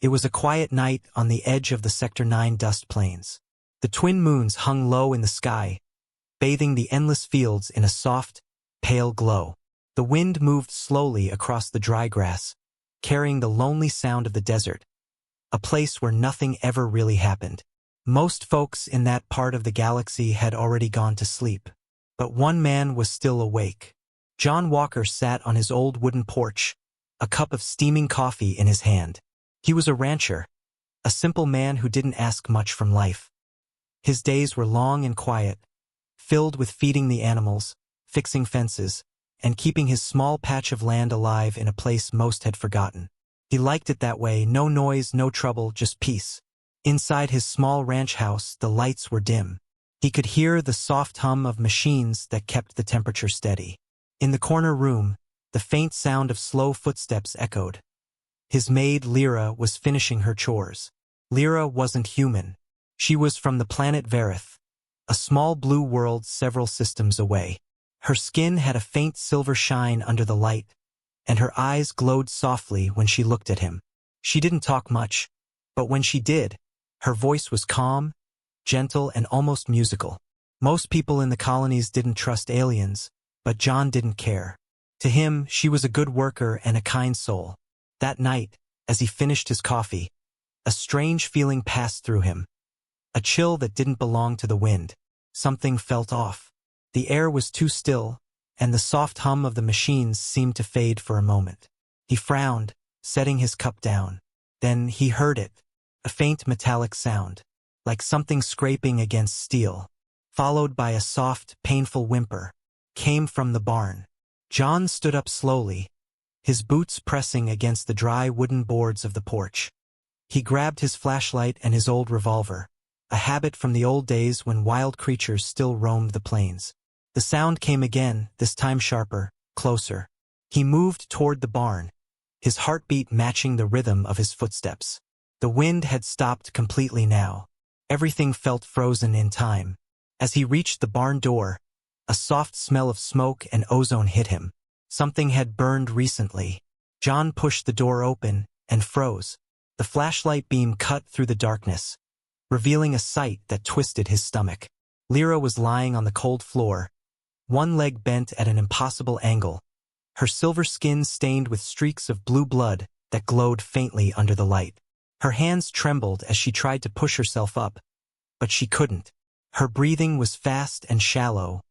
It was a quiet night on the edge of the Sector 9 dust plains. The twin moons hung low in the sky, bathing the endless fields in a soft, pale glow. The wind moved slowly across the dry grass, carrying the lonely sound of the desert, a place where nothing ever really happened. Most folks in that part of the galaxy had already gone to sleep, but one man was still awake. John Walker sat on his old wooden porch, a cup of steaming coffee in his hand. He was a rancher, a simple man who didn't ask much from life. His days were long and quiet, filled with feeding the animals, fixing fences, and keeping his small patch of land alive in a place most had forgotten. He liked it that way, no noise, no trouble, just peace. Inside his small ranch house, the lights were dim. He could hear the soft hum of machines that kept the temperature steady. In the corner room, the faint sound of slow footsteps echoed. His maid, Lyra, was finishing her chores. Lyra wasn't human. She was from the planet Varith, a small blue world several systems away. Her skin had a faint silver shine under the light, and her eyes glowed softly when she looked at him. She didn't talk much, but when she did, her voice was calm, gentle, and almost musical. Most people in the colonies didn't trust aliens, but John didn't care. To him, she was a good worker and a kind soul. That night, as he finished his coffee, a strange feeling passed through him. A chill that didn't belong to the wind. Something felt off. The air was too still, and the soft hum of the machines seemed to fade for a moment. He frowned, setting his cup down. Then he heard it, a faint metallic sound, like something scraping against steel, followed by a soft, painful whimper, came from the barn. John stood up slowly, his boots pressing against the dry wooden boards of the porch. He grabbed his flashlight and his old revolver, a habit from the old days when wild creatures still roamed the plains. The sound came again, this time sharper, closer. He moved toward the barn, his heartbeat matching the rhythm of his footsteps. The wind had stopped completely now. Everything felt frozen in time. As he reached the barn door, a soft smell of smoke and ozone hit him. Something had burned recently. John pushed the door open and froze. The flashlight beam cut through the darkness, revealing a sight that twisted his stomach. Lyra was lying on the cold floor, one leg bent at an impossible angle, her silver skin stained with streaks of blue blood that glowed faintly under the light. Her hands trembled as she tried to push herself up, but she couldn't. Her breathing was fast and shallow,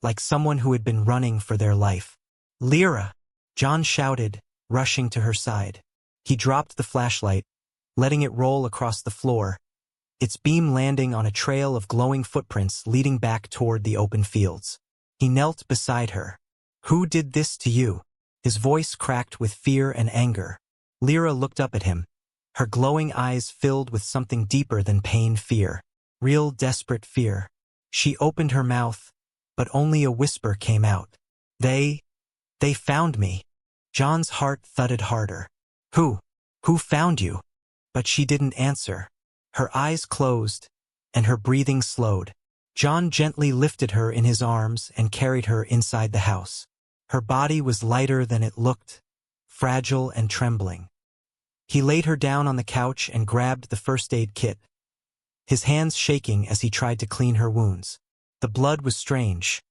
like someone who had been running for their life. "Lyra!" John shouted, rushing to her side. He dropped the flashlight, letting it roll across the floor, its beam landing on a trail of glowing footprints leading back toward the open fields. He knelt beside her. "Who did this to you?" His voice cracked with fear and anger. Lyra looked up at him, her glowing eyes filled with something deeper than pain, fear. Real desperate fear. She opened her mouth, but only a whisper came out. They found me." John's heart thudded harder. Who found you?" But she didn't answer. Her eyes closed, and her breathing slowed. John gently lifted her in his arms and carried her inside the house. Her body was lighter than it looked, fragile and trembling. He laid her down on the couch and grabbed the first aid kit, his hands shaking as he tried to clean her wounds. The blood was strange.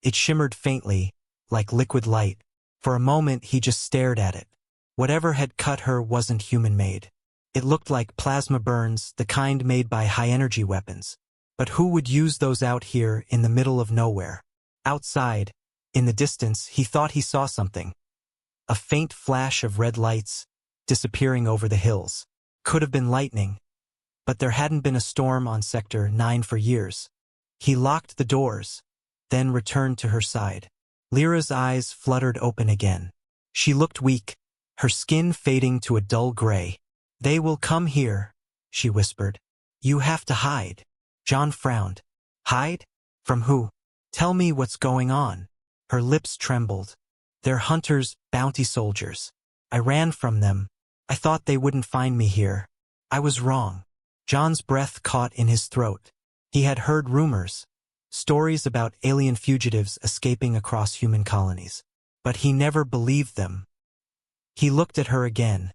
It shimmered faintly, like liquid light. For a moment he just stared at it. Whatever had cut her wasn't human-made. It looked like plasma burns, the kind made by high-energy weapons. But who would use those out here in the middle of nowhere? Outside, in the distance, he thought he saw something. A faint flash of red lights, disappearing over the hills. Could have been lightning, but there hadn't been a storm on Sector 9 for years. He locked the doors, then returned to her side. Lyra's eyes fluttered open again. She looked weak, her skin fading to a dull gray. "They will come here," she whispered. "You have to hide." John frowned. "Hide? From who? Tell me what's going on." Her lips trembled. "They're hunters, bounty soldiers. I ran from them. I thought they wouldn't find me here. I was wrong." John's breath caught in his throat. He had heard rumors, stories about alien fugitives escaping across human colonies. But he never believed them. He looked at her again,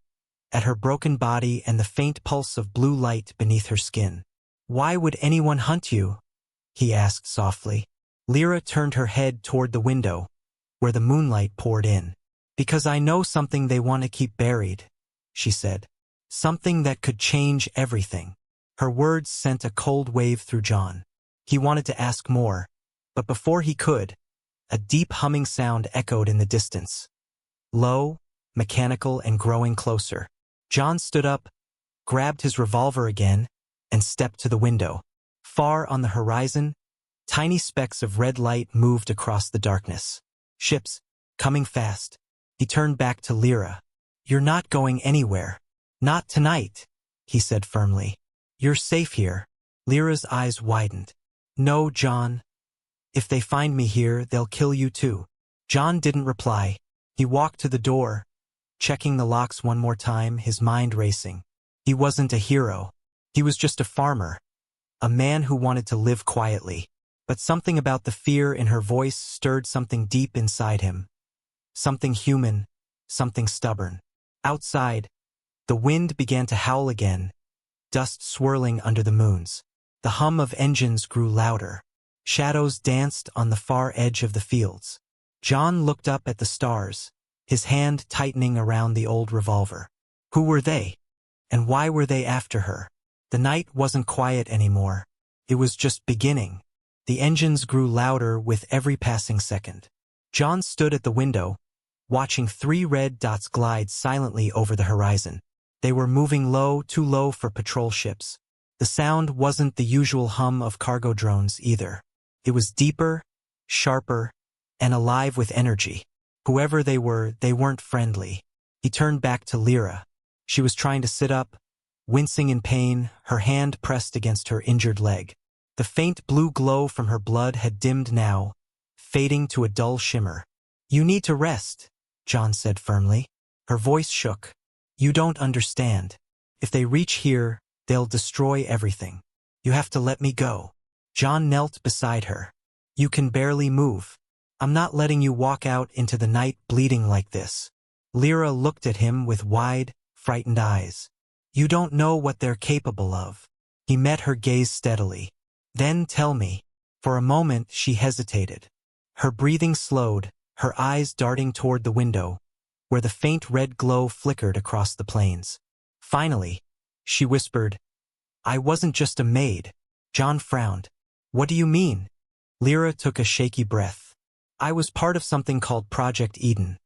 at her broken body and the faint pulse of blue light beneath her skin. "Why would anyone hunt you?" he asked softly. Lyra turned her head toward the window, where the moonlight poured in. "Because I know something they want to keep buried," she said. "Something that could change everything." Her words sent a cold wave through John. He wanted to ask more, but before he could, a deep humming sound echoed in the distance. Low, mechanical, and growing closer. John stood up, grabbed his revolver again, and stepped to the window. Far on the horizon, tiny specks of red light moved across the darkness. Ships, coming fast. He turned back to Lyra. "You're not going anywhere. Not tonight," he said firmly. "You're safe here." Lyra's eyes widened. "No, John. If they find me here, they'll kill you too." John didn't reply. He walked to the door, checking the locks one more time, his mind racing. He wasn't a hero. He was just a farmer, a man who wanted to live quietly. But something about the fear in her voice stirred something deep inside him. Something human, something stubborn. Outside, the wind began to howl again, dust swirling under the moons. The hum of engines grew louder. Shadows danced on the far edge of the fields. John looked up at the stars, his hand tightening around the old revolver. Who were they? And why were they after her? The night wasn't quiet anymore. It was just beginning. The engines grew louder with every passing second. John stood at the window, watching 3 red dots glide silently over the horizon. They were moving low, too low for patrol ships. The sound wasn't the usual hum of cargo drones either. It was deeper, sharper, and alive with energy. Whoever they were, they weren't friendly. He turned back to Lyra. She was trying to sit up, wincing in pain, her hand pressed against her injured leg. The faint blue glow from her blood had dimmed now, fading to a dull shimmer. "You need to rest," John said firmly. Her voice shook. "You don't understand. If they reach here, they'll destroy everything. You have to let me go." John knelt beside her. "You can barely move. I'm not letting you walk out into the night bleeding like this." Lyra looked at him with wide, frightened eyes. "You don't know what they're capable of." He met her gaze steadily. "Then tell me." For a moment she hesitated. Her breathing slowed, her eyes darting toward the window, where the faint red glow flickered across the plains. Finally, she whispered, "I wasn't just a maid." John frowned. "What do you mean?" Lyra took a shaky breath. "I was part of something called Project Eden,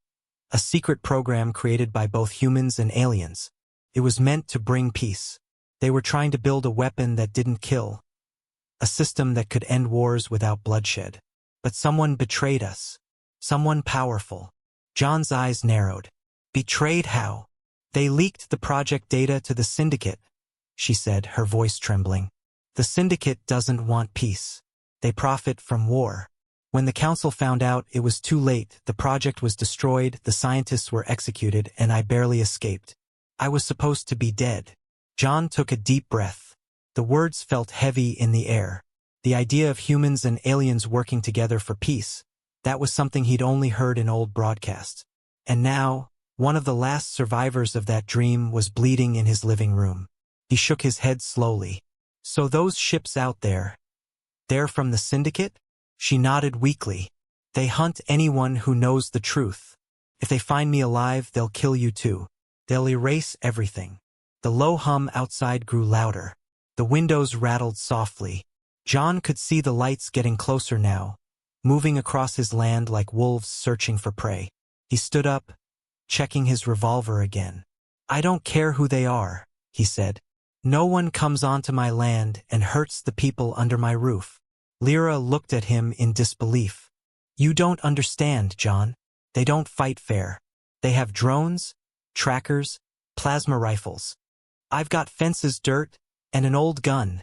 a secret program created by both humans and aliens. It was meant to bring peace. They were trying to build a weapon that didn't kill, a system that could end wars without bloodshed. But someone betrayed us. Someone powerful." John's eyes narrowed. "Betrayed how?" "They leaked the project data to the Syndicate," she said, her voice trembling. "The Syndicate doesn't want peace. They profit from war. When the Council found out, it was too late. The project was destroyed, the scientists were executed, and I barely escaped. I was supposed to be dead." John took a deep breath. The words felt heavy in the air. The idea of humans and aliens working together for peace, that was something he'd only heard in old broadcasts. And now, one of the last survivors of that dream was bleeding in his living room. He shook his head slowly. "So those ships out there, they're from the Syndicate?" She nodded weakly. "They hunt anyone who knows the truth. If they find me alive, they'll kill you too. They'll erase everything." The low hum outside grew louder. The windows rattled softly. John could see the lights getting closer now, moving across his land like wolves searching for prey. He stood up, checking his revolver again. "I don't care who they are," he said. "No one comes onto my land and hurts the people under my roof." Lyra looked at him in disbelief. "You don't understand, John. They don't fight fair. They have drones, trackers, plasma rifles. I've got fences, dirt, and an old gun,"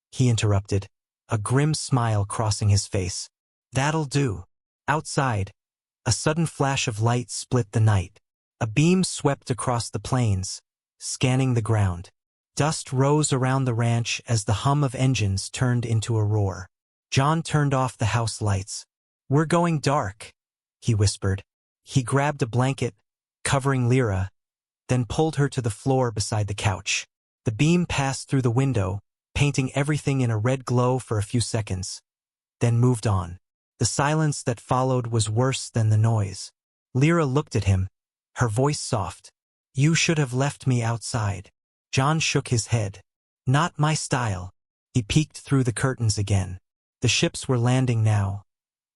he interrupted, a grim smile crossing his face. "That'll do." Outside, a sudden flash of light split the night. A beam swept across the plains, scanning the ground. Dust rose around the ranch as the hum of engines turned into a roar. John turned off the house lights. "We're going dark," he whispered. He grabbed a blanket, covering Lyra, then pulled her to the floor beside the couch. The beam passed through the window, painting everything in a red glow for a few seconds, then moved on. The silence that followed was worse than the noise. Lyra looked at him, her voice soft. "You should have left me outside." John shook his head. "Not my style." He peeked through the curtains again. The ships were landing now.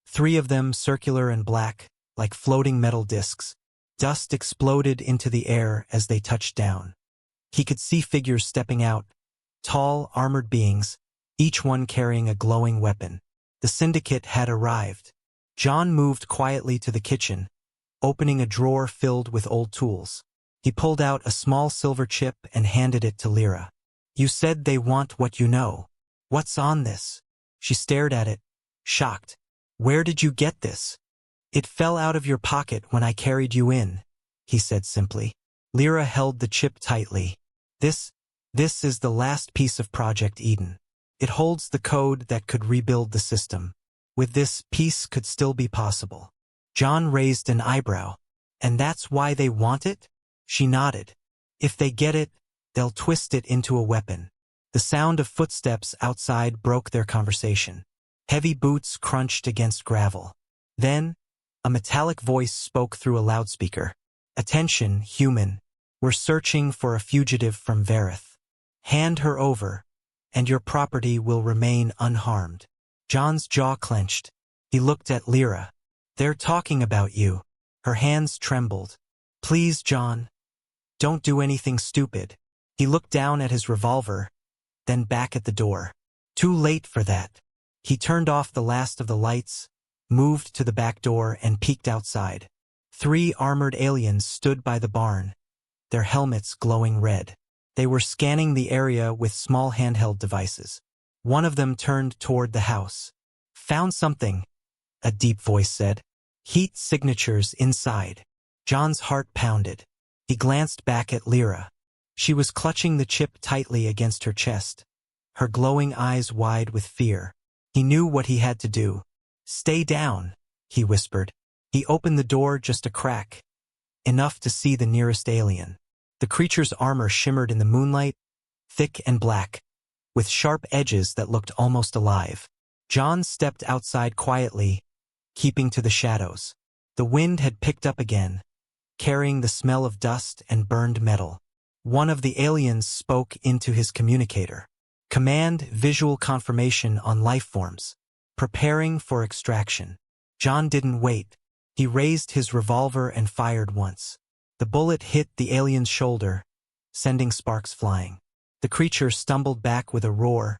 3 of them circular and black, like floating metal discs. Dust exploded into the air as they touched down. He could see figures stepping out, tall, armored beings, each one carrying a glowing weapon. The syndicate had arrived. John moved quietly to the kitchen, opening a drawer filled with old tools. He pulled out a small silver chip and handed it to Lyra. "You said they want what you know. What's on this?" She stared at it, shocked. "Where did you get this?" "It fell out of your pocket when I carried you in," he said simply. Lyra held the chip tightly. This is the last piece of Project Eden. It holds the code that could rebuild the system. With this, peace could still be possible." John raised an eyebrow. "And that's why they want it?" She nodded. "If they get it, they'll twist it into a weapon." The sound of footsteps outside broke their conversation. Heavy boots crunched against gravel. Then, a metallic voice spoke through a loudspeaker. "Attention, human. We're searching for a fugitive from Verith. Hand her over, and your property will remain unharmed." John's jaw clenched. He looked at Lyra. "They're talking about you." Her hands trembled. "Please, John. Don't do anything stupid." He looked down at his revolver, then back at the door. Too late for that. He turned off the last of the lights, moved to the back door, and peeked outside. 3 armored aliens stood by the barn, their helmets glowing red. They were scanning the area with small handheld devices. One of them turned toward the house. "Found something," a deep voice said. "Heat signatures inside." John's heart pounded. He glanced back at Lyra. She was clutching the chip tightly against her chest, her glowing eyes wide with fear. He knew what he had to do. "Stay down," he whispered. He opened the door just a crack, enough to see the nearest alien. The creature's armor shimmered in the moonlight, thick and black, with sharp edges that looked almost alive. John stepped outside quietly, keeping to the shadows. The wind had picked up again, carrying the smell of dust and burned metal. One of the aliens spoke into his communicator. "Command visual confirmation on life forms. Preparing for extraction." John didn't wait. He raised his revolver and fired once. The bullet hit the alien's shoulder, sending sparks flying. The creature stumbled back with a roar,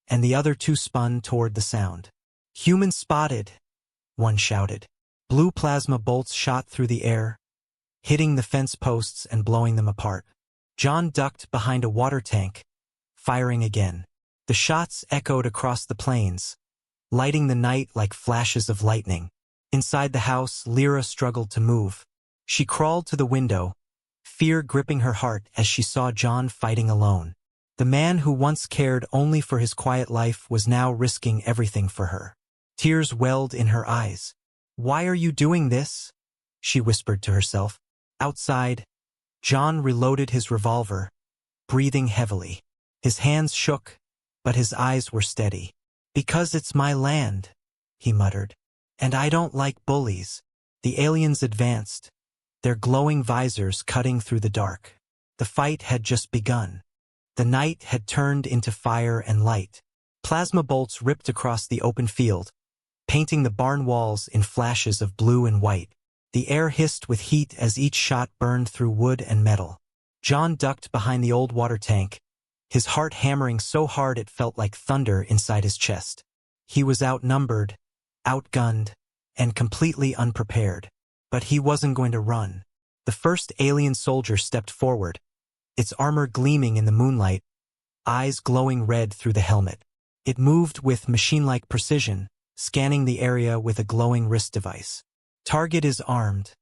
and the other 2 spun toward the sound. "Human spotted," one shouted. Blue plasma bolts shot through the air, hitting the fence posts and blowing them apart. John ducked behind a water tank, firing again. The shots echoed across the plains, lighting the night like flashes of lightning. Inside the house, Lyra struggled to move. She crawled to the window, fear gripping her heart as she saw John fighting alone. The man who once cared only for his quiet life was now risking everything for her. Tears welled in her eyes. "Why are you doing this?" she whispered to herself. Outside, John reloaded his revolver, breathing heavily. His hands shook, but his eyes were steady. "Because it's my land," he muttered. "And I don't like bullies." The aliens advanced, their glowing visors cutting through the dark. The fight had just begun. The night had turned into fire and light. Plasma bolts ripped across the open field, painting the barn walls in flashes of blue and white. The air hissed with heat as each shot burned through wood and metal. John ducked behind the old water tank, his heart hammering so hard it felt like thunder inside his chest. He was outnumbered, outgunned, and completely unprepared. But he wasn't going to run. The first alien soldier stepped forward, its armor gleaming in the moonlight, eyes glowing red through the helmet. It moved with machine-like precision, scanning the area with a glowing wrist device. "Target is armed,"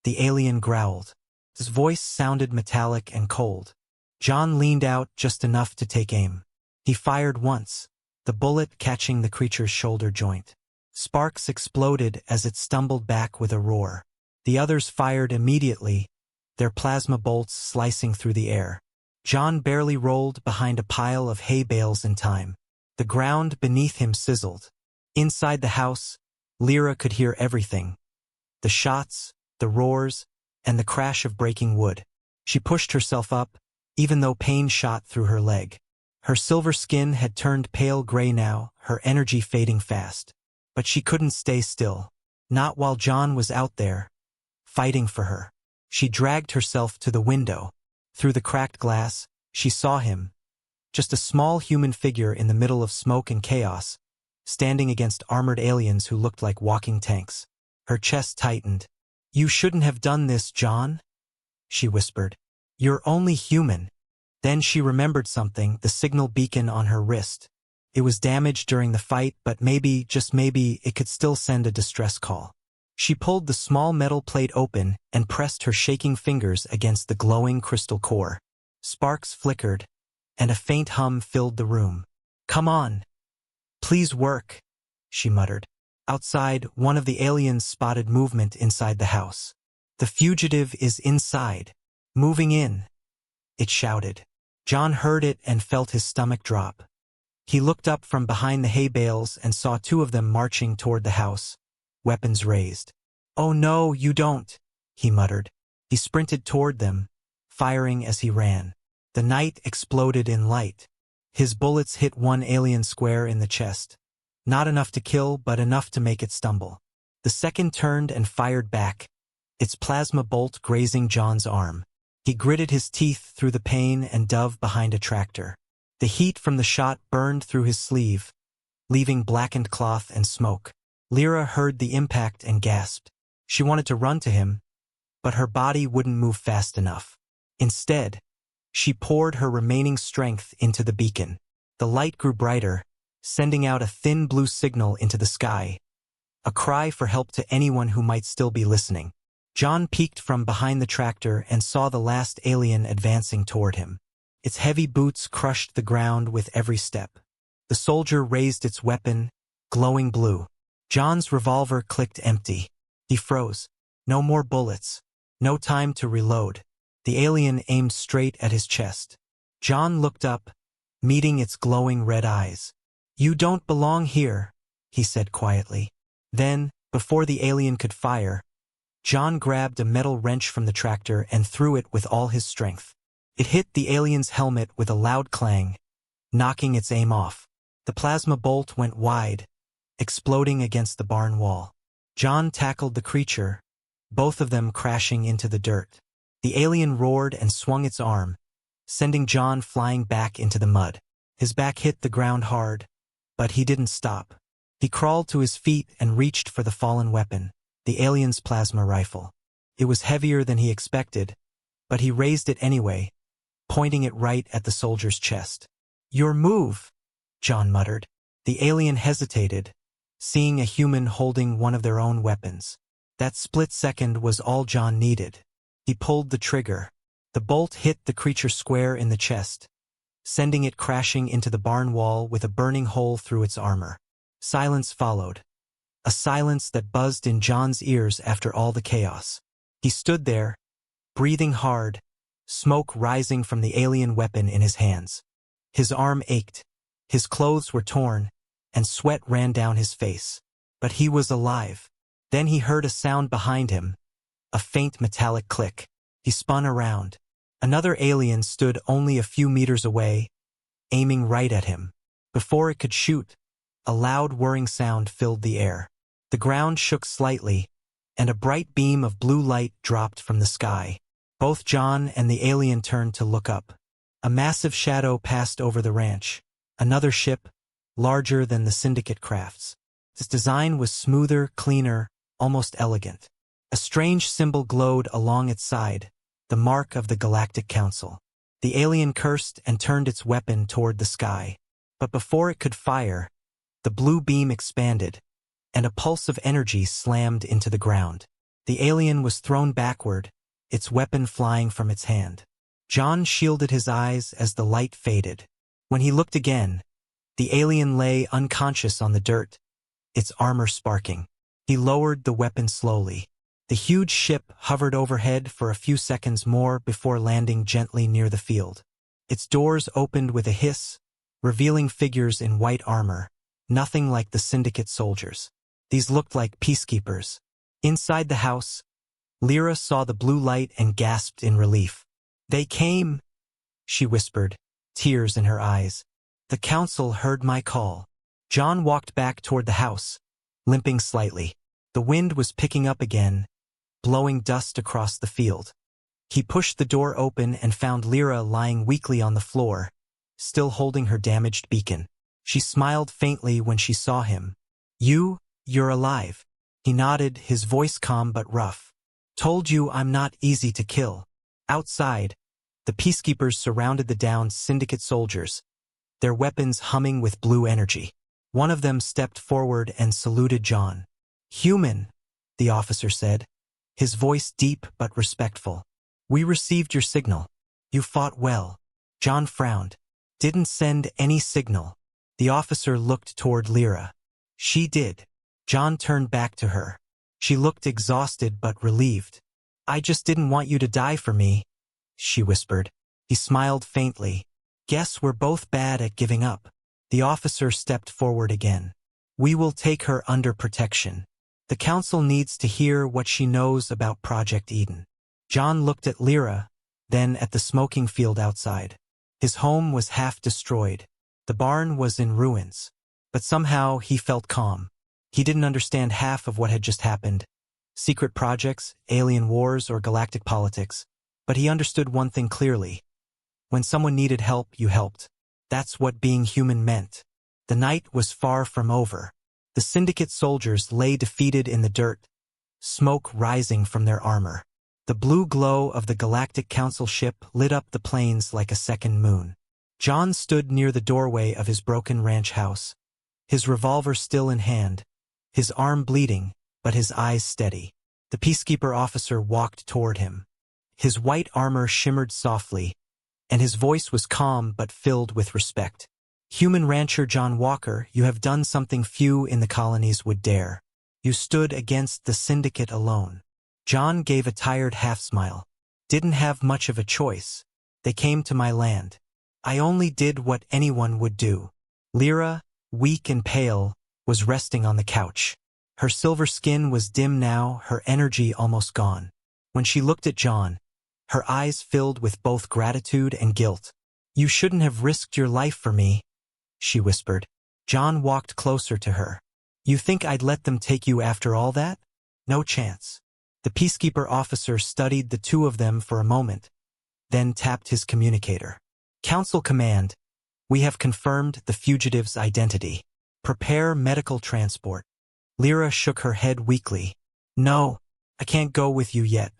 the alien growled. His voice sounded metallic and cold. John leaned out just enough to take aim. He fired once, the bullet catching the creature's shoulder joint. Sparks exploded as it stumbled back with a roar. The others fired immediately, their plasma bolts slicing through the air. John barely rolled behind a pile of hay bales in time. The ground beneath him sizzled. Inside the house, Lyra could hear everything. The shots, the roars, and the crash of breaking wood. She pushed herself up, even though pain shot through her leg. Her silver skin had turned pale gray now, her energy fading fast. But she couldn't stay still. Not while John was out there, fighting for her. She dragged herself to the window. Through the cracked glass, she saw him. Just a small human figure in the middle of smoke and chaos, standing against armored aliens who looked like walking tanks. Her chest tightened. "You shouldn't have done this, John," she whispered. "You're only human." Then she remembered something, the signal beacon on her wrist. It was damaged during the fight, but maybe, just maybe, it could still send a distress call. She pulled the small metal plate open and pressed her shaking fingers against the glowing crystal core. Sparks flickered, and a faint hum filled the room. "Come on. Please work," she muttered. Outside, one of the aliens spotted movement inside the house. "The fugitive is inside. Moving in," it shouted. John heard it and felt his stomach drop. He looked up from behind the hay bales and saw two of them marching toward the house, weapons raised. "Oh no, you don't," he muttered. He sprinted toward them, firing as he ran. The night exploded in light. His bullets hit one alien square in the chest. Not enough to kill, but enough to make it stumble. The second turned and fired back, its plasma bolt grazing John's arm. He gritted his teeth through the pain and dove behind a tractor. The heat from the shot burned through his sleeve, leaving blackened cloth and smoke. Lyra heard the impact and gasped. She wanted to run to him, but her body wouldn't move fast enough. Instead, she poured her remaining strength into the beacon. The light grew brighter, sending out a thin blue signal into the sky, a cry for help to anyone who might still be listening. John peeked from behind the tractor and saw the last alien advancing toward him. Its heavy boots crushed the ground with every step. The soldier raised its weapon, glowing blue. John's revolver clicked empty. He froze. No more bullets. No time to reload. The alien aimed straight at his chest. John looked up, meeting its glowing red eyes. "You don't belong here," he said quietly. Then, before the alien could fire, John grabbed a metal wrench from the tractor and threw it with all his strength. It hit the alien's helmet with a loud clang, knocking its aim off. The plasma bolt went wide, exploding against the barn wall. John tackled the creature, both of them crashing into the dirt. The alien roared and swung its arm, sending John flying back into the mud. His back hit the ground hard, but he didn't stop. He crawled to his feet and reached for the fallen weapon, the alien's plasma rifle. It was heavier than he expected, but he raised it anyway, pointing it right at the soldier's chest. "Your move," John muttered. The alien hesitated, seeing a human holding one of their own weapons. That split second was all John needed. He pulled the trigger. The bolt hit the creature square in the chest, sending it crashing into the barn wall with a burning hole through its armor. Silence followed. A silence that buzzed in John's ears after all the chaos. He stood there, breathing hard, smoke rising from the alien weapon in his hands. His arm ached, his clothes were torn, and sweat ran down his face. But he was alive. Then he heard a sound behind him, a faint metallic click. He spun around. Another alien stood only a few meters away, aiming right at him. Before it could shoot, a loud whirring sound filled the air. The ground shook slightly, and a bright beam of blue light dropped from the sky. Both John and the alien turned to look up. A massive shadow passed over the ranch. Another ship, larger than the Syndicate crafts. Its design was smoother, cleaner, almost elegant. A strange symbol glowed along its side, the mark of the Galactic Council. The alien cursed and turned its weapon toward the sky. But before it could fire, the blue beam expanded, and a pulse of energy slammed into the ground. The alien was thrown backward, its weapon flying from its hand. John shielded his eyes as the light faded. When he looked again, the alien lay unconscious on the dirt, its armor sparking. He lowered the weapon slowly. The huge ship hovered overhead for a few seconds more before landing gently near the field. Its doors opened with a hiss, revealing figures in white armor, nothing like the Syndicate soldiers. These looked like peacekeepers. Inside the house, Lyra saw the blue light and gasped in relief. "They came," she whispered, tears in her eyes. "The council heard my call." John walked back toward the house, limping slightly. The wind was picking up again, blowing dust across the field. He pushed the door open and found Lyra lying weakly on the floor, still holding her damaged beacon. She smiled faintly when she saw him. You're alive." He nodded, his voice calm but rough. "Told you I'm not easy to kill." Outside, the peacekeepers surrounded the downed Syndicate soldiers, their weapons humming with blue energy. One of them stepped forward and saluted John. "Human," the officer said, his voice deep but respectful. "We received your signal. You fought well." John frowned. "Didn't send any signal." The officer looked toward Lyra. "She did." John turned back to her. She looked exhausted but relieved. "I just didn't want you to die for me," she whispered. He smiled faintly. "Guess we're both bad at giving up." The officer stepped forward again. "We will take her under protection. The council needs to hear what she knows about Project Eden." John looked at Lyra, then at the smoking field outside. His home was half destroyed. The barn was in ruins. But somehow he felt calm. He didn't understand half of what had just happened. Secret projects, alien wars, or galactic politics. But he understood one thing clearly. When someone needed help, you helped. That's what being human meant. The night was far from over. The Syndicate soldiers lay defeated in the dirt, smoke rising from their armor. The blue glow of the Galactic Council ship lit up the plains like a second moon. John stood near the doorway of his broken ranch house, his revolver still in hand, his arm bleeding, but his eyes steady. The peacekeeper officer walked toward him. His white armor shimmered softly, and his voice was calm but filled with respect. "Human rancher John Walker, you have done something few in the colonies would dare. You stood against the Syndicate alone." John gave a tired half-smile. "Didn't have much of a choice. They came to my land. I only did what anyone would do." Lyra, weak and pale, was resting on the couch. Her silver skin was dim now, her energy almost gone. When she looked at John, her eyes filled with both gratitude and guilt. "You shouldn't have risked your life for me," she whispered. John walked closer to her. "You think I'd let them take you after all that? No chance." The peacekeeper officer studied the two of them for a moment, then tapped his communicator. "Council command, we have confirmed the fugitive's identity. Prepare medical transport." Lyra shook her head weakly. "No, I can't go with you yet.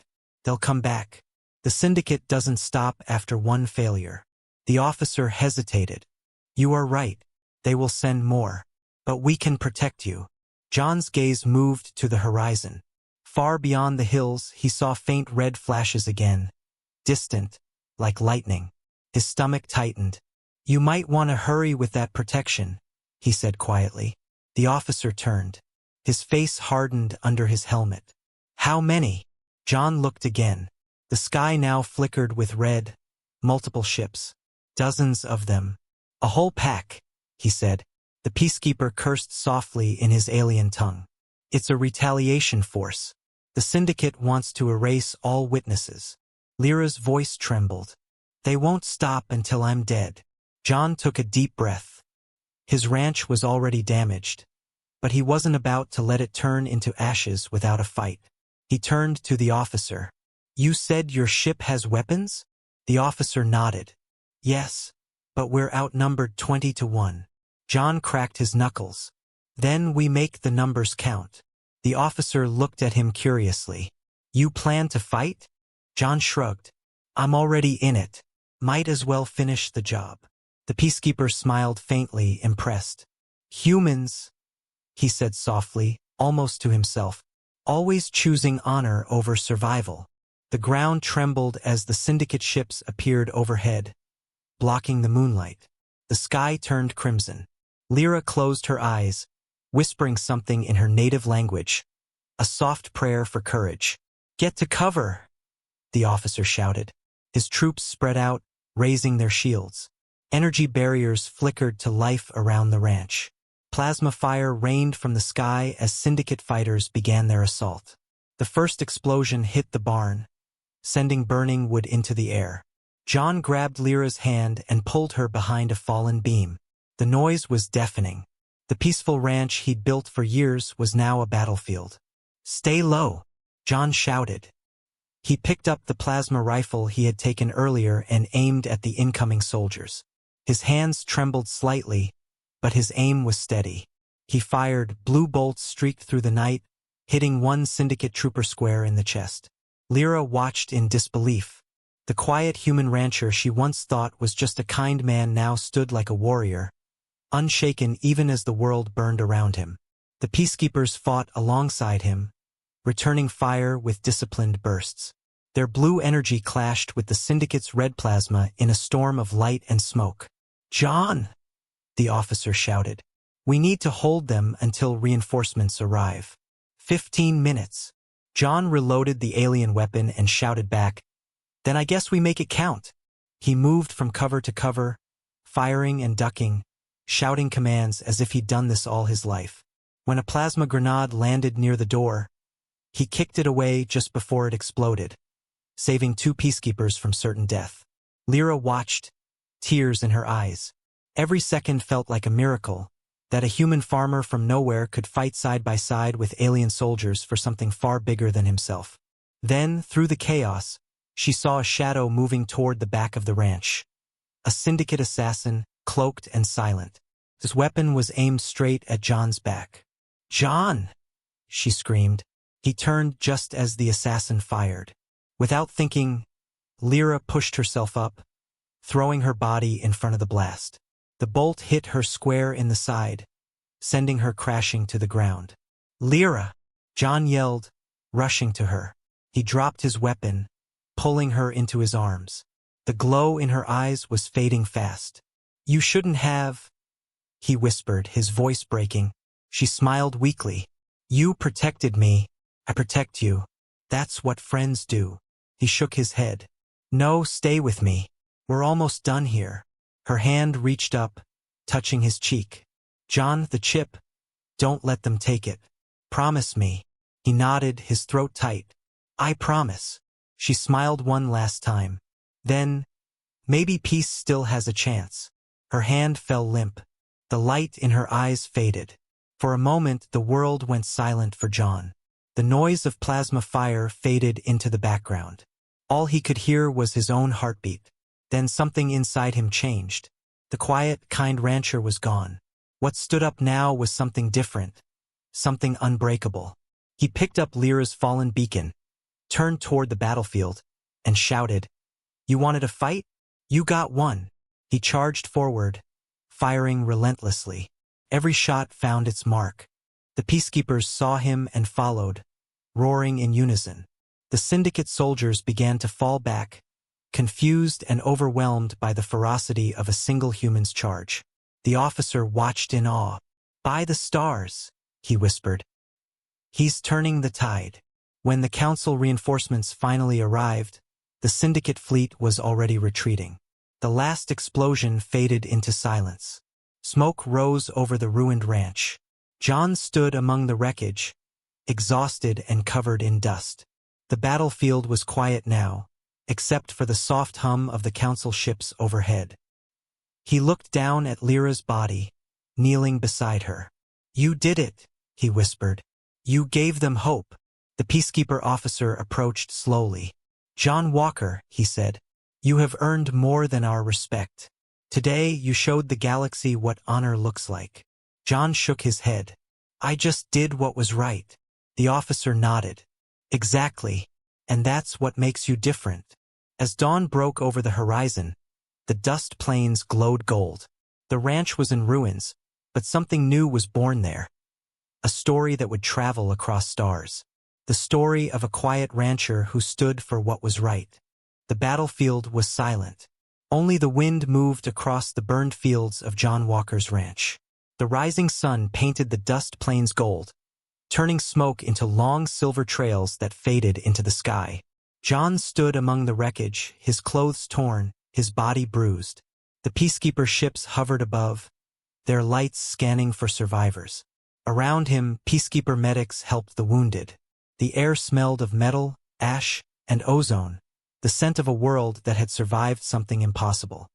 They'll come back. The Syndicate doesn't stop after one failure." The officer hesitated. "You are right. They will send more. But we can protect you." John's gaze moved to the horizon. Far beyond the hills, he saw faint red flashes again, distant, like lightning. His stomach tightened. "You might want to hurry with that protection," he said quietly. The officer turned. His face hardened under his helmet. "How many?" John looked again. The sky now flickered with red, multiple ships. Dozens of them. "A whole pack," he said. The peacekeeper cursed softly in his alien tongue. "It's a retaliation force. The Syndicate wants to erase all witnesses." Lyra's voice trembled. "They won't stop until I'm dead." John took a deep breath. His ranch was already damaged, but he wasn't about to let it turn into ashes without a fight. He turned to the officer. "You said your ship has weapons?" The officer nodded. "Yes, but we're outnumbered 20-1. John cracked his knuckles. "Then we make the numbers count." The officer looked at him curiously. "You plan to fight?" John shrugged. "I'm already in it. Might as well finish the job." The peacekeeper smiled faintly, impressed. "Humans," he said softly, almost to himself, "always choosing honor over survival." The ground trembled as the Syndicate ships appeared overhead, blocking the moonlight. The sky turned crimson. Lyra closed her eyes, whispering something in her native language. a soft prayer for courage. "Get to cover!" the officer shouted. His troops spread out, raising their shields. Energy barriers flickered to life around the ranch. Plasma fire rained from the sky as syndicate fighters began their assault. The first explosion hit the barn, sending burning wood into the air. John grabbed Lyra's hand and pulled her behind a fallen beam. The noise was deafening. The peaceful ranch he'd built for years was now a battlefield. "Stay low," John shouted. He picked up the plasma rifle he had taken earlier and aimed at the incoming soldiers. His hands trembled slightly, but his aim was steady. He fired. Blue bolts streaked through the night, hitting one syndicate trooper square in the chest. Lyra watched in disbelief. The quiet human rancher she once thought was just a kind man now stood like a warrior, unshaken even as the world burned around him. The peacekeepers fought alongside him, returning fire with disciplined bursts. Their blue energy clashed with the syndicate's red plasma in a storm of light and smoke. "John!" the officer shouted. "We need to hold them until reinforcements arrive." 15 minutes. John reloaded the alien weapon and shouted back, "Then I guess we make it count." He moved from cover to cover, firing and ducking, shouting commands as if he'd done this all his life. When a plasma grenade landed near the door, he kicked it away just before it exploded, saving 2 peacekeepers from certain death. Lyra watched, tears in her eyes. Every second felt like a miracle, that a human farmer from nowhere could fight side by side with alien soldiers for something far bigger than himself. Then, through the chaos, she saw a shadow moving toward the back of the ranch. A syndicate assassin, cloaked and silent. His weapon was aimed straight at John's back. "John!" she screamed. He turned just as the assassin fired. Without thinking, Lyra pushed herself up, throwing her body in front of the blast. The bolt hit her square in the side, sending her crashing to the ground. "Lyra!" John yelled, rushing to her. He dropped his weapon, pulling her into his arms. The glow in her eyes was fading fast. "You shouldn't have," he whispered, his voice breaking. She smiled weakly. "You protected me. I protect you. That's what friends do." He shook his head. "No, stay with me. We're almost done here." Her hand reached up, touching his cheek. "John, the chip. Don't let them take it. Promise me." He nodded, his throat tight. "I promise." She smiled one last time. Then, maybe peace still has a chance. Her hand fell limp. The light in her eyes faded. For a moment, the world went silent for John. The noise of plasma fire faded into the background. All he could hear was his own heartbeat. Then something inside him changed. The quiet, kind rancher was gone. What stood up now was something different, something unbreakable. He picked up Lyra's fallen beacon, turned toward the battlefield, and shouted, "You wanted a fight? You got one." He charged forward, firing relentlessly. Every shot found its mark. The peacekeepers saw him and followed, roaring in unison. The syndicate soldiers began to fall back, confused and overwhelmed by the ferocity of a single human's charge. The officer watched in awe. "By the stars," he whispered. "He's turning the tide." When the council reinforcements finally arrived, the syndicate fleet was already retreating. The last explosion faded into silence. Smoke rose over the ruined ranch. John stood among the wreckage, exhausted and covered in dust. The battlefield was quiet now, except for the soft hum of the council ships overhead. He looked down at Lyra's body, kneeling beside her. "You did it," he whispered. "You gave them hope." The peacekeeper officer approached slowly. "John Walker," he said, "you have earned more than our respect. Today you showed the galaxy what honor looks like." John shook his head. "I just did what was right." The officer nodded. "Exactly. And that's what makes you different." As dawn broke over the horizon, the dust plains glowed gold. The ranch was in ruins, but something new was born there. A story that would travel across stars. The story of a quiet rancher who stood for what was right. The battlefield was silent. Only the wind moved across the burned fields of John Walker's ranch. The rising sun painted the dust plains gold, turning smoke into long silver trails that faded into the sky. John stood among the wreckage, his clothes torn, his body bruised. The peacekeeper ships hovered above, their lights scanning for survivors. Around him, peacekeeper medics helped the wounded. The air smelled of metal, ash, and ozone, the scent of a world that had survived something impossible.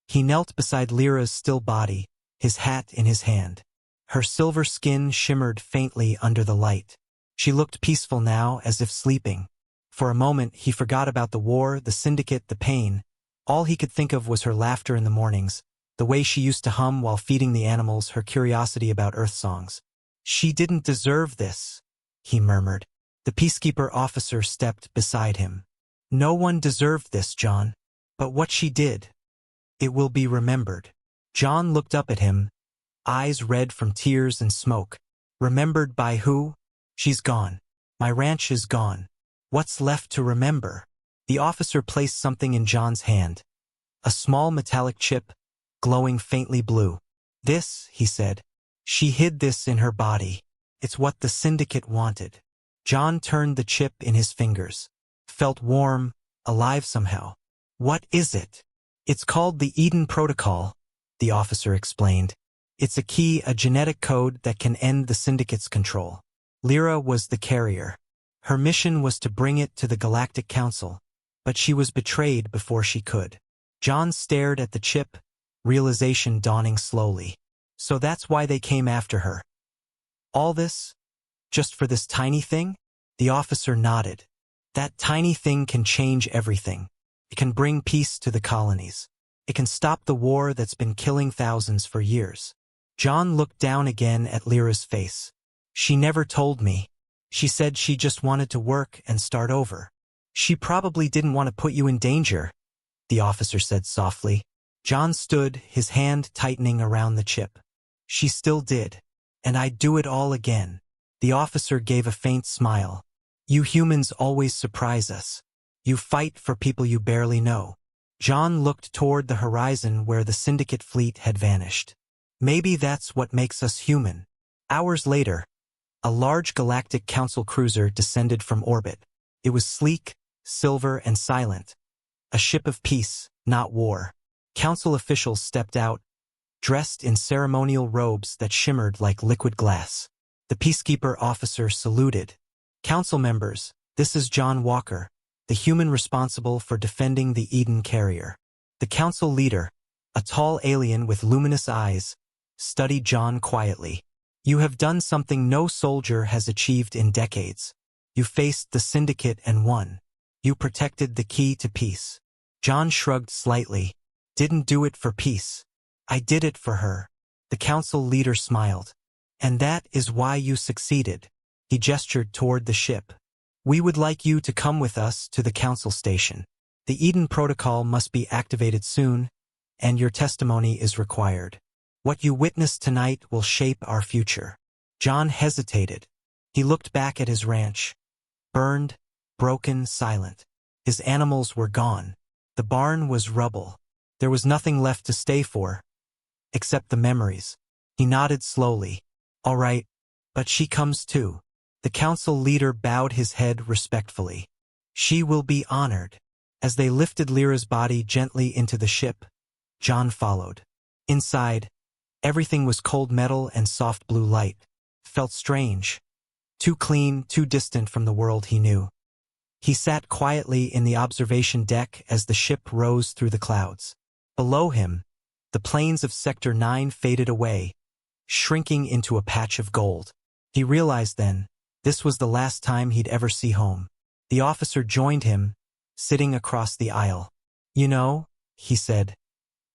He knelt beside Lyra's still body, his hat in his hand. Her silver skin shimmered faintly under the light. She looked peaceful now, as if sleeping. For a moment, he forgot about the war, the syndicate, the pain. All he could think of was her laughter in the mornings, the way she used to hum while feeding the animals, her curiosity about Earth songs. "She didn't deserve this," he murmured. The peacekeeper officer stepped beside him. "No one deserved this, John. But what she did, it will be remembered." John looked up at him, eyes red from tears and smoke. "Remembered by who? She's gone. My ranch is gone. What's left to remember?" The officer placed something in John's hand. A small metallic chip, glowing faintly blue. "This," he said. "She hid this in her body. It's what the syndicate wanted." John turned the chip in his fingers. Felt warm, alive somehow. "What is it?" "It's called the Eden Protocol," the officer explained. "It's a key, a genetic code that can end the syndicate's control." Lyra was the carrier. Her mission was to bring it to the Galactic Council, but she was betrayed before she could. John stared at the chip, realization dawning slowly. So that's why they came after her. All this? Just for this tiny thing? The officer nodded. That tiny thing can change everything. It can bring peace to the colonies. It can stop the war that's been killing thousands for years. John looked down again at Lyra's face. "She never told me. She said she just wanted to work and start over." "She probably didn't want to put you in danger," the officer said softly. John stood, his hand tightening around the chip. "She still did. And I'd do it all again." The officer gave a faint smile. "You humans always surprise us. You fight for people you barely know." John looked toward the horizon where the syndicate fleet had vanished. "Maybe that's what makes us human." Hours later, a large Galactic Council cruiser descended from orbit. It was sleek, silver, and silent. A ship of peace, not war. Council officials stepped out, dressed in ceremonial robes that shimmered like liquid glass. The peacekeeper officer saluted. "Council members, this is John Walker, the human responsible for defending the Eden carrier." The council leader, a tall alien with luminous eyes, studied John quietly. "You have done something no soldier has achieved in decades. You faced the syndicate and won. You protected the key to peace." John shrugged slightly. "Didn't do it for peace. I did it for her." The council leader smiled. "And that is why you succeeded." He gestured toward the ship. "We would like you to come with us to the council station. The Eden Protocol must be activated soon, and your testimony is required. What you witnessed tonight will shape our future." John hesitated. He looked back at his ranch. Burned, broken, silent. His animals were gone. The barn was rubble. There was nothing left to stay for, except the memories. He nodded slowly. "All right, but she comes too." The council leader bowed his head respectfully. "She will be honored." As they lifted Lyra's body gently into the ship, John followed. Inside, everything was cold metal and soft blue light. Felt strange. Too clean, too distant from the world he knew. He sat quietly in the observation deck as the ship rose through the clouds. Below him, the plains of Sector 9 faded away, shrinking into a patch of gold. He realized then, this was the last time he'd ever see home. The officer joined him, sitting across the aisle. "You know," he said,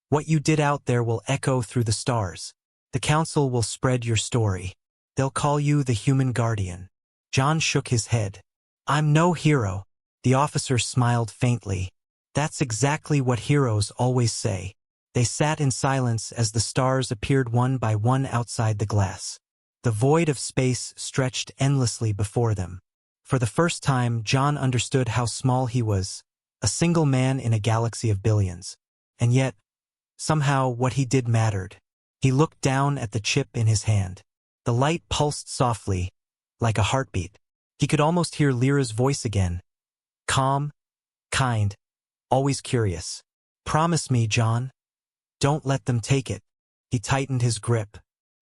"what you did out there will echo through the stars. The council will spread your story. They'll call you the human guardian." John shook his head. "I'm no hero." The officer smiled faintly. "That's exactly what heroes always say." They sat in silence as the stars appeared one by one outside the glass. The void of space stretched endlessly before them. For the first time, John understood how small he was, a single man in a galaxy of billions. And yet, somehow, what he did mattered. He looked down at the chip in his hand. The light pulsed softly, like a heartbeat. He could almost hear Lyra's voice again. Calm, kind, always curious. Promise me, John. Don't let them take it. He tightened his grip.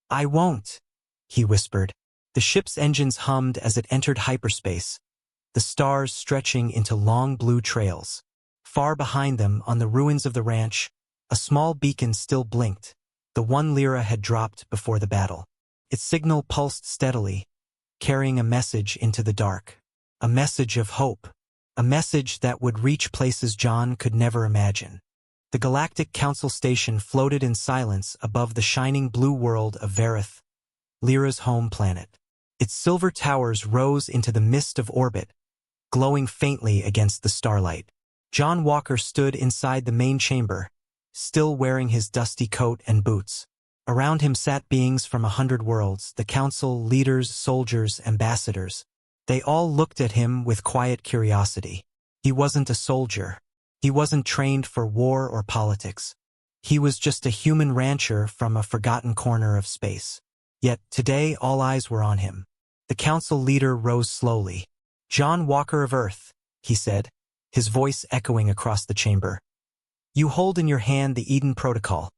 I won't, he whispered. The ship's engines hummed as it entered hyperspace, the stars stretching into long blue trails. Far behind them, on the ruins of the ranch, a small beacon still blinked, the one Lyra had dropped before the battle. Its signal pulsed steadily, carrying a message into the dark. A message of hope. A message that would reach places John could never imagine. The Galactic Council station floated in silence above the shining blue world of Verith, Lyra's home planet. Its silver towers rose into the mist of orbit, glowing faintly against the starlight. John Walker stood inside the main chamber, still wearing his dusty coat and boots. Around him sat beings from 100 worlds, the council, leaders, soldiers, ambassadors. They all looked at him with quiet curiosity. He wasn't a soldier. He wasn't trained for war or politics. He was just a human rancher from a forgotten corner of space. Yet today all eyes were on him. The council leader rose slowly. John Walker of Earth, he said, his voice echoing across the chamber. You hold in your hand the Eden Protocol,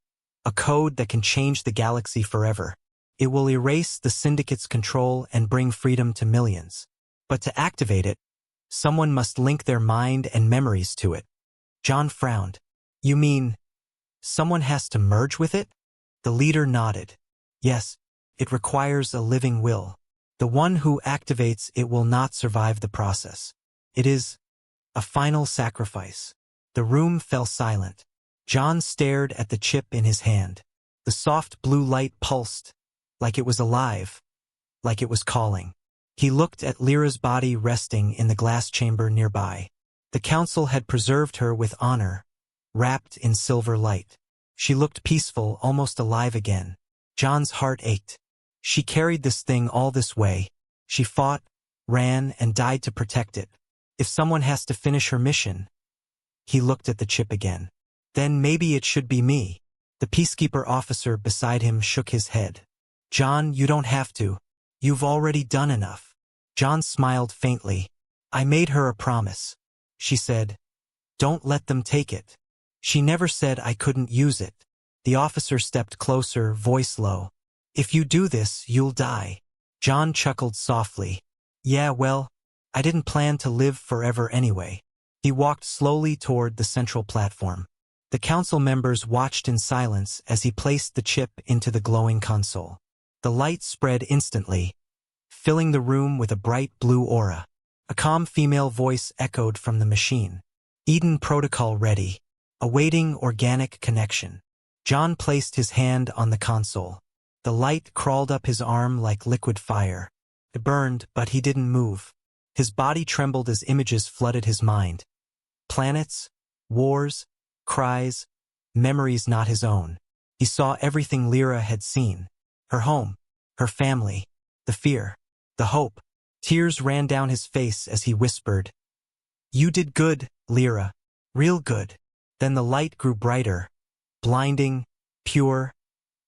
a code that can change the galaxy forever. It will erase the Syndicate's control and bring freedom to millions. But to activate it, someone must link their mind and memories to it. John frowned. You mean, someone has to merge with it? The leader nodded. Yes, it requires a living will. The one who activates it will not survive the process. It is a final sacrifice. The room fell silent. John stared at the chip in his hand. The soft blue light pulsed, like it was alive, like it was calling. He looked at Lyra's body resting in the glass chamber nearby. The council had preserved her with honor, wrapped in silver light. She looked peaceful, almost alive again. John's heart ached. She carried this thing all this way. She fought, ran, and died to protect it. If someone has to finish her mission... He looked at the chip again. Then maybe it should be me. The peacekeeper officer beside him shook his head. John, you don't have to. You've already done enough. John smiled faintly. I made her a promise. She said, don't let them take it. She never said I couldn't use it. The officer stepped closer, voice low. If you do this, you'll die. John chuckled softly. Yeah, well, I didn't plan to live forever anyway. He walked slowly toward the central platform. The council members watched in silence as he placed the chip into the glowing console. The light spread instantly, filling the room with a bright blue aura. A calm female voice echoed from the machine. Eden Protocol ready, awaiting organic connection. John placed his hand on the console. The light crawled up his arm like liquid fire. It burned, but he didn't move. His body trembled as images flooded his mind. Planets, wars, cries, memories not his own. He saw everything Lyra had seen. Her home, her family, the fear, the hope. Tears ran down his face as he whispered, You did good, Lyra, real good. Then the light grew brighter, blinding, pure,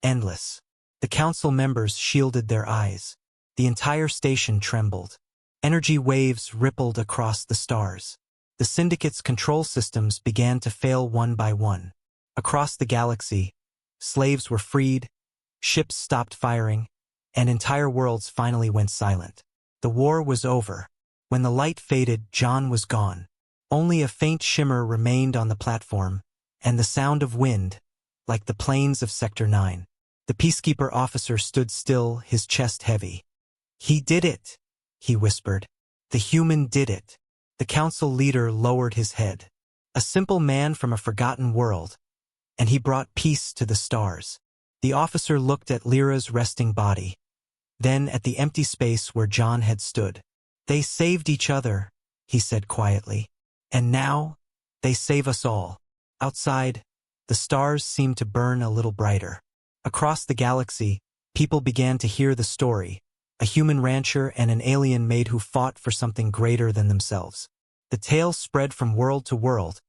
endless. The council members shielded their eyes. The entire station trembled. Energy waves rippled across the stars. The Syndicate's control systems began to fail one by one. Across the galaxy, slaves were freed, ships stopped firing, and entire worlds finally went silent. The war was over. When the light faded, John was gone. Only a faint shimmer remained on the platform, and the sound of wind, like the plains of Sector 9. The peacekeeper officer stood still, his chest heavy. He did it, he whispered. The human did it. The council leader lowered his head. A simple man from a forgotten world, and he brought peace to the stars. The officer looked at Lyra's resting body, then at the empty space where John had stood. They saved each other, he said quietly. And now, they save us all. Outside, the stars seemed to burn a little brighter. Across the galaxy, people began to hear the story. A human rancher and an alien maid who fought for something greater than themselves. The tale spread from world to world,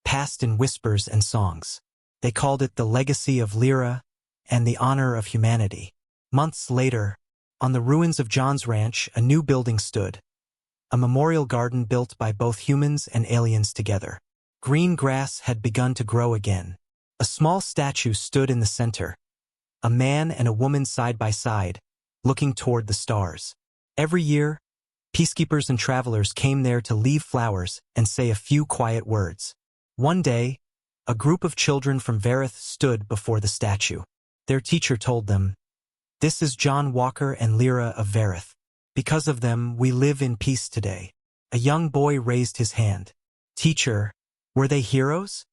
passed in whispers and songs. They called it the legacy of Lyra and the honor of humanity. Months later, On the ruins of John's ranch, a new building stood, a memorial garden built by both humans and aliens together. Green grass had begun to grow again. A small statue stood in the center, a man and a woman side by side, looking toward the stars. Every year, peacekeepers and travelers came there to leave flowers and say a few quiet words. One day, a group of children from Verith stood before the statue. Their teacher told them, "This is John Walker and Lyra of Verith. Because of them, we live in peace today." A young boy raised his hand. "Teacher, were they heroes?"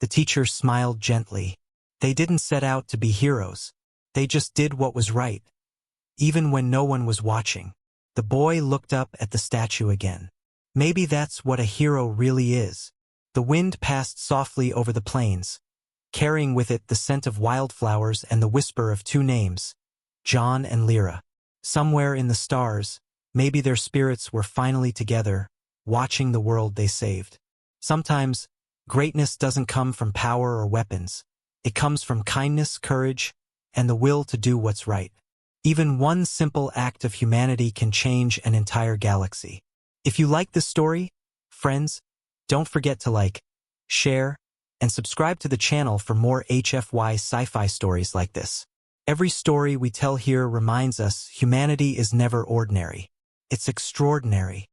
The teacher smiled gently. "They didn't set out to be heroes. They just did what was right, even when no one was watching." The boy looked up at the statue again. Maybe that's what a hero really is. The wind passed softly over the plains, carrying with it the scent of wildflowers and the whisper of two names, John and Lyra. Somewhere in the stars, maybe their spirits were finally together, watching the world they saved. Sometimes, greatness doesn't come from power or weapons. It comes from kindness, courage, and the will to do what's right. Even one simple act of humanity can change an entire galaxy. If you like this story, friends, don't forget to like, share, and subscribe to the channel for more HFY sci-fi stories like this. Every story we tell here reminds us humanity is never ordinary. It's extraordinary.